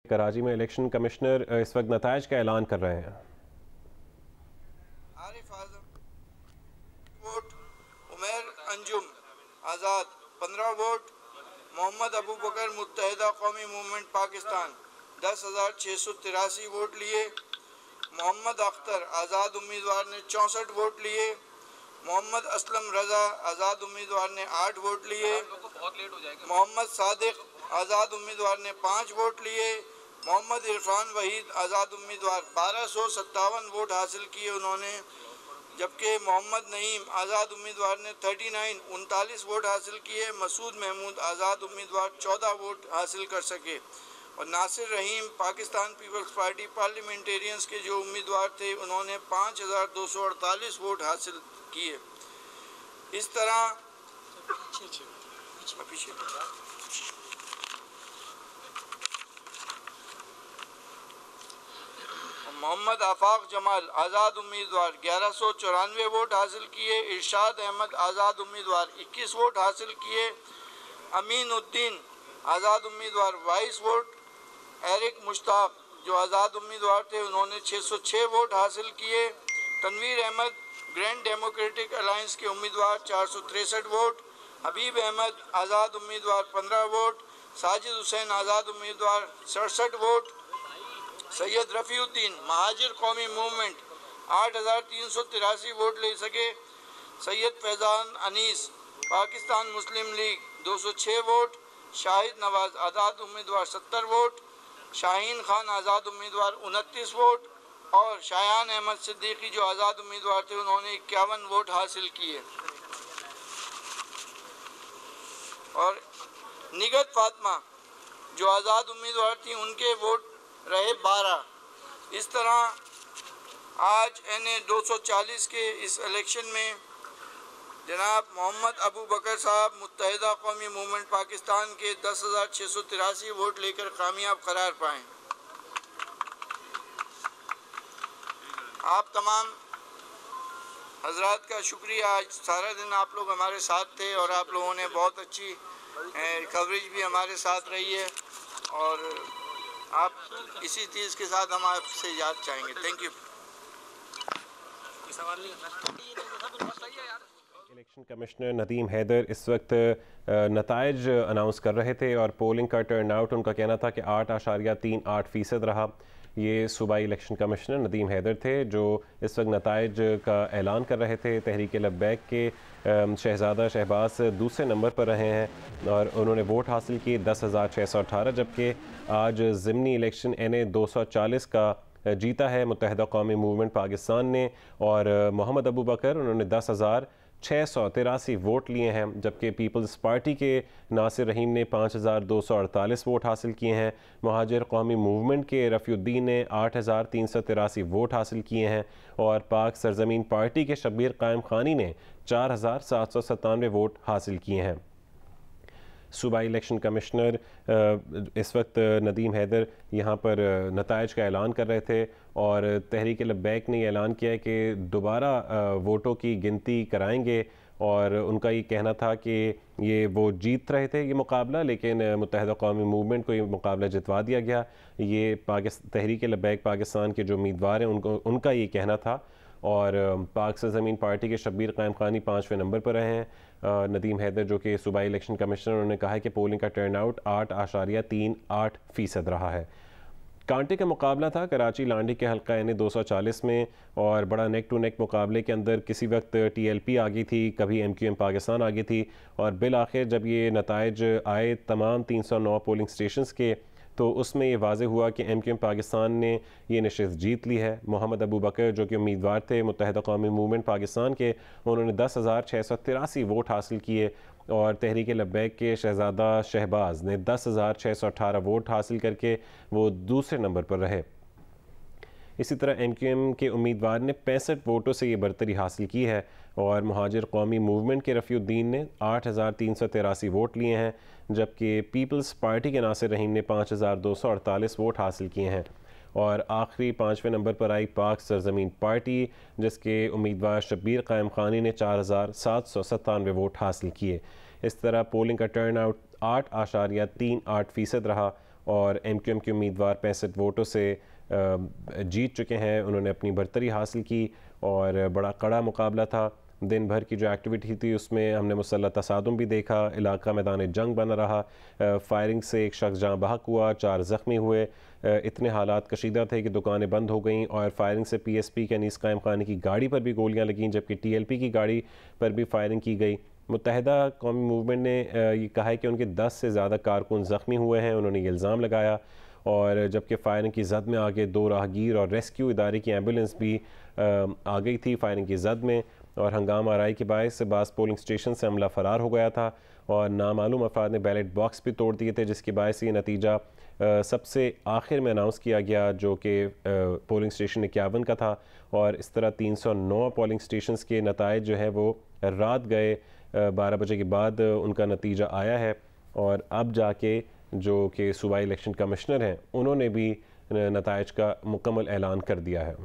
कराची में election commissioner इस वक्त नताइज का ऐलान कर रहे हैं। आरिफ आजम वोट, उमर अंजुम आज़ाद 15 वोट, मोहम्मद अबू बकर मुत्तहिदा कौमी मूवमेंट पाकिस्तान 10,683 वोट लिए, मोहम्मद अख्तर आज़ाद उम्मीदवार ने 64 वोट लिए, मोहम्मद असलम रज़ा आज़ाद उम्मीदवार ने 8 वोट लिए, मोहम्मद सादिक आज़ाद उम्मीदवार ने 5 वोट लिए, मोहम्मद इरफान वहीद आज़ाद उम्मीदवार 1257 वोट हासिल किए उन्होंने, जबकि मोहम्मद नईम आज़ाद उम्मीदवार ने 39 वोट हासिल किए। मसूद महमूद आज़ाद उम्मीदवार 14 वोट हासिल कर सके और नासिर रहीम पाकिस्तान पीपल्स पार्टी पार्लियामेंटेरियंस के जो उम्मीदवार थे उन्होंने 5248 वोट हासिल किए। इस तरह मोहम्मद आफाक जमाल आज़ाद उम्मीदवार 1194 वोट हासिल किए, इरशाद अहमद आज़ाद उम्मीदवार 21 वोट हासिल किए, अमीन उद्दीन आज़ाद उम्मीदवार 22 वोट, एरिक मुश्ताक जो आज़ाद उम्मीदवार थे उन्होंने 606 वोट हासिल किए, Tanveer Ahmad grand democratic alliance के उम्मीदवार 463 वोट, हबीब अहमद आज़ाद उम्मीदवार 15 वोट, साजिद हुसैन आज़ाद उम्मीदवार 67 वोट, सैयद रफ़ीउद्दीन महाजिर कौमी मूवमेंट 8383 वोट ले सके, सैयद फैज़ान अनीस पाकिस्तान मुस्लिम लीग 206 वोट, शाहिद नवाज आज़ाद उम्मीदवार 70 वोट, शाहीन खान आज़ाद उम्मीदवार 29 वोट और शायान अहमद सिद्दीकी जो आज़ाद उम्मीदवार थे उन्होंने 51 वोट हासिल किए और निगत फातिमा जो आज़ाद उम्मीदवार थी उनके वोट रहे 12। इस तरह आज NA 240 के इस इलेक्शन में जनाब मोहम्मद अबू बकर साहब मुत्तहिदा कौमी मूवमेंट पाकिस्तान के 10,683 वोट लेकर कामयाब करार पाएँ। आप तमाम हजरात का शुक्रिया, आज सारा दिन आप लोग हमारे साथ थे और आप लोगों ने बहुत अच्छी कवरेज भी हमारे साथ रही है और आप इसी चीज़ के साथ हम आपसे याद चाहेंगे। Thank you. Election commissioner Nadeem Haider इस वक्त नताइज अनाउंस कर रहे थे और पोलिंग का टर्न आउट उनका कहना था कि 8.38% रहा। ये सूबाई इलेक्शन कमिश्नर नदीम हैदर थे जो इस वक्त नताइज का ऐलान कर रहे थे। तहरीक लब्बैक के शहज़ादा शहबाज दूसरे नंबर पर रहे हैं और उन्होंने वोट हासिल किए 10,618, जबकि आज ज़िमनी इलेक्शन NA 240 का जीता है मुत्तहिदा कौमी मूवमेंट पाकिस्तान ने और मोहम्मद अबू बकर उन्होंने 10,683 वोट लिए हैं, जबकि पीपल्स पार्टी के नासिर रहीम ने 5,248 वोट हासिल किए हैं। महाजिर कौमी मूवमेंट के रफ़ीउद्दीन ने 8,383 वोट हासिल किए हैं और पाक सरजमीन पार्टी के शब्बीर कायम खानी ने 4,797 वोट हासिल किए हैं। सूबाई इलेक्शन कमिश्नर इस वक्त नदीम हैदर यहाँ पर नताइज का ऐलान कर रहे थे और तहरीक लब्बैक ने ऐलान किया है कि दोबारा वोटों की गिनती कराएंगे और उनका ये कहना था कि ये वो जीत रहे थे ये मुकाबला, लेकिन मुत्तहिदा कौमी मूवमेंट को ये मुकाबला जितवा दिया गया। ये तहरीक लब्बैक पाकिस्तान के जो उम्मीदवार हैं उनका ये कहना था और पाक सरजमीन पार्टी के शब्बीर कायम खानी 5वें नंबर पर रहे हैं। नदीम हैदर जो कि सूबाई इलेक्शन कमिश्नर, उन्होंने कहा है कि पोलिंग का टर्न आउट 8.38% रहा है। कांटे का मुकाबला था कराची लांडी के हल्का NA 240 में और बड़ा नेक टू नेक मुकाबले के अंदर किसी वक्त TLP आ गई थी, कभी MQM पाकिस्तान आ गई थी और बिल आखिर जब ये नताइज आए तमाम 309 पोलिंग स्टेशंस के तो उसमें ये वाज़े हुआ कि MQM पाकिस्तान ने ये नशिस्त जीत ली है। मोहम्मद अबू बकर जो कि उम्मीदवार थे मुत्तहिदा कौमी मूवमेंट पाकिस्तान के, उन्होंने 10,683 वोट हासिल किए और तहरीक लब्बैक के शहज़ादा शहबाज ने 10,618 वोट हासिल करके वो दूसरे नंबर पर रहे। इसी तरह MQM के उम्मीदवार ने 65 वोटों से ये बरतरी हासिल की है और महाजिर कौमी मूवमेंट के रफ़ीउद्दीन ने 8,383 वोट लिए हैं, जबकि पीपल्स पार्टी के नासिर रहीम ने 5,248 वोट हासिल किए हैं और आखिरी 5वें नंबर पर आई पाक सरजमीन पार्टी जिसके उम्मीदवार शब्बीर कायम खानी ने 4,797 वोट हासिल किए। इस तरह पोलिंग का टर्न आउट 8.38% रहा और MQM के उम्मीदवार 65 वोटों से जीत चुके हैं। उन्होंने अपनी बरतरी हासिल की और बड़ा कड़ा मुकाबला था। दिन भर की जो एक्टिविटी थी उसमें हमने मुसल्लह तसादुम भी देखा, इलाका मैदान जंग बना रहा। फायरिंग से एक शख्स जहाँ बहक हुआ, 4 ज़ख्मी हुए। इतने हालात कशीदा थे कि दुकानें बंद हो गईं और फायरिंग से PSP के अनीस कायम खानी की गाड़ी पर भी गोलियां लगीं, जबकि TLP की गाड़ी पर भी फायरिंग की गई। मुत्तहिदा कौमी मूवमेंट ने ये कहा है कि उनके 10 से ज़्यादा कारकुन ज़ख्मी हुए हैं। उन्होंने ये इल्ज़ाम लगाया और जबकि फायरिंग की जद में आगे 2 राहगीर और रेस्क्यू इदारे की एम्बुलेंस भी आ गई थी फायरिंग की जद में, और हंगामा आराई के बायस से बास पोलिंग स्टेशन से हमला फरार हो गया था और नामालूम अफराद ने बैलेट बॉक्स भी तोड़ दिए थे, जिसके बायस ये नतीजा सबसे आखिर में अनाउंस किया गया जो कि पोलिंग स्टेशन 51 का था। और इस तरह 309 पोलिंग स्टेशन के नताइज जो है वो रात गए 12 बजे के बाद उनका नतीजा आया है। और अब जाके जो कि सूबाई इलेक्शन कमिश्नर हैं उन्होंने भी नताइज का मुकम्मल ऐलान कर दिया है।